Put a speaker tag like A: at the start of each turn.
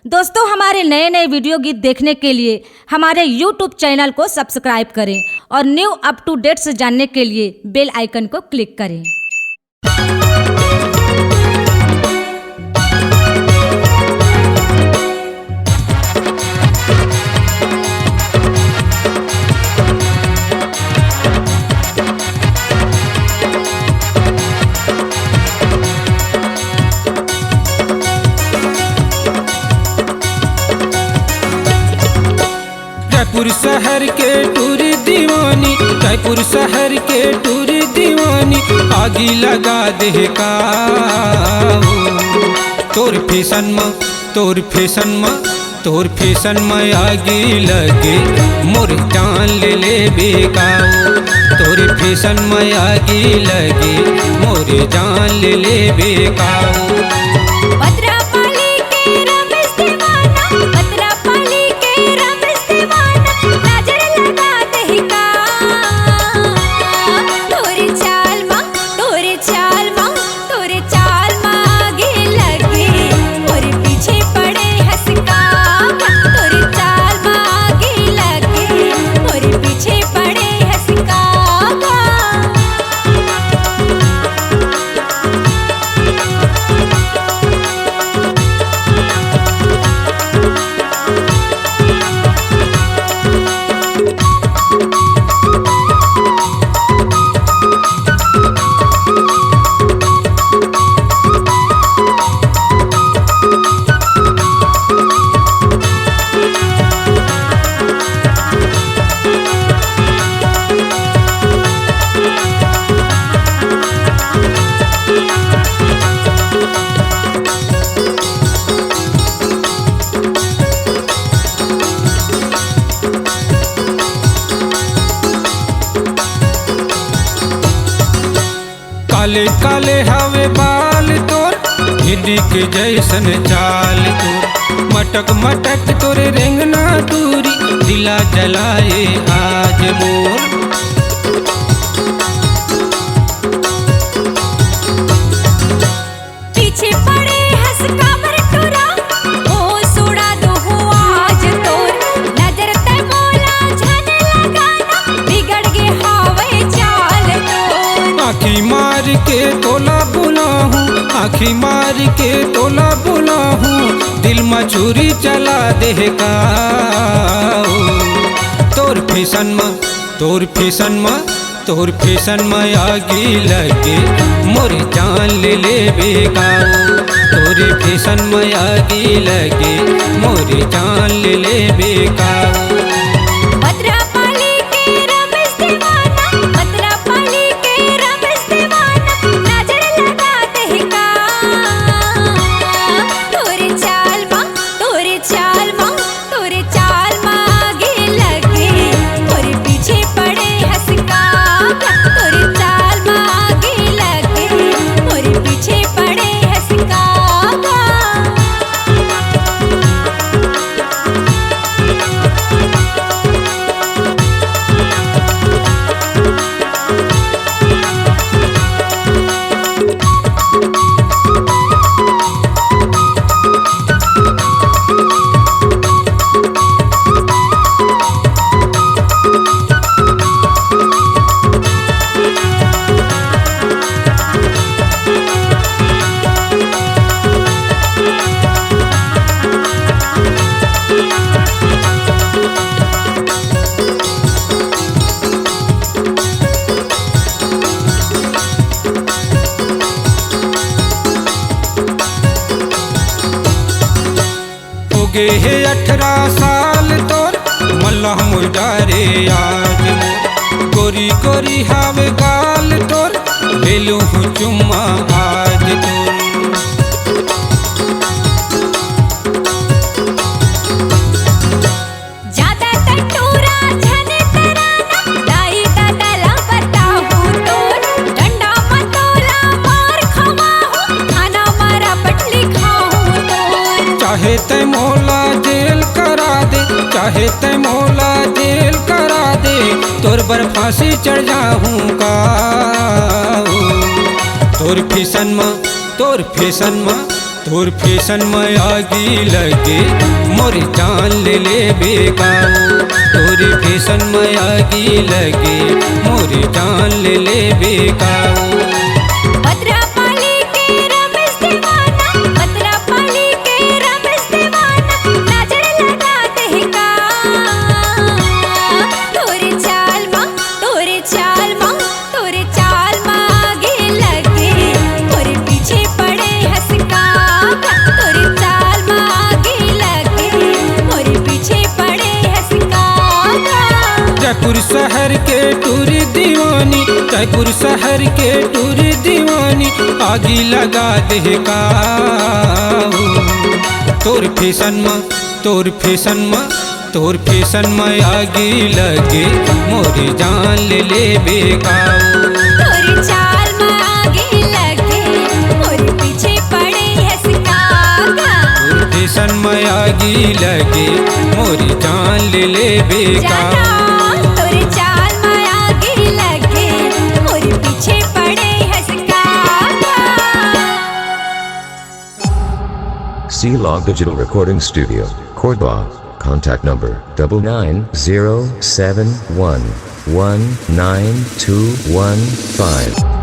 A: दोस्तों, हमारे नए नए वीडियो गीत देखने के लिए हमारे YouTube चैनल को सब्सक्राइब करें और न्यू अप टू डेट्स जानने के लिए बेल आइकन को क्लिक करें।
B: जयपुर शहर के टूरी दीवानी, जयपुर शहर के टूरी दीवानी, आगी लगा दे का तोर फैशन में, तोर फैशन में, तोर फैशन में आगी लगे मोर जान ले ले बेकाओ। तोर फैशन में आगी लगे मोर जान ले ले बेकाओ। काले काले हवे बाल तोर, हिंदी के जैसन चाल तोर, मटक मटक तोरे रेंगना दूरी, दिला जलाए आज मोर।
C: पीछे पड़े हंस काबर टोरा, ओ सोड़ा दो हो आज तोर, नजर ते मोला झन लगाना, बिगड़ गे हावे चाल तोर।
B: आँखी मार के तोला बुलाहूँ, आँखी मार के तोला बुलाहूँ, दिल में छुरी चला दे का तोर फैशन में, तोर फैशन में, तोर फैशन में आगी लगे मोर जान ले ले बेकाओ। तोरे फैशन में आगी लगे मोर जान ले ले बेकाओ। गे हे 18 साल तोर, मल्लाह मोर डारे आज मोर, गोरी गोरी हावे गाल तोर, बेलू हूँ चुम्मा आज तोर।
C: ज्यादा टटूरा झन तराना, दाई दादा बताहूँ तोर, डंडा मतोला मार खवाहूँ, खाना मारा पटली खाहूँ तोर।
B: चाहे ते मोला जेल करा दे, चाहे ते मोला जेल करा दे, तोर बर फांसी चढ़ जाऊँ का तोर फैशन में, तोर फैशन में, तोर फैशन में आगी लगे मोर जान ले ले बेकाऊ तोर फैशन में आगी लगे मोर जान ले ले बेकाऊ
C: भद्रपाली के रमेश दीवाना भद्रपाली के रमेश दीवाना नजर लगा दे का तोरे चाल मां तोरे चाल मां तोरे चाल मां आगे लगे तोरे पीछे पड़े हंसका तोरे चाल मां आगे लगे तोरे पीछे पड़े हंसका
B: जयपुर शहर के टूरी दीवानी जयपुर शहर के टूरी दीवानी आगी लगा दे का तोर फैशन में तोर फैशन में तोर फैशन में आगी लगे मोरी जान ले ले बेकाऊ
C: तोरे चाल में आगे लगे मोरे पीछे पड़े हंसका
B: तोर फैशन में आगी लगे मोरी जान ले ले बेकाऊ
C: जाना तोरे चाल में आगे लगे मोरे पीछे पड़े हंसका
D: C-Log Digital Recording Studio, Cordoba. Contact number 99071192115.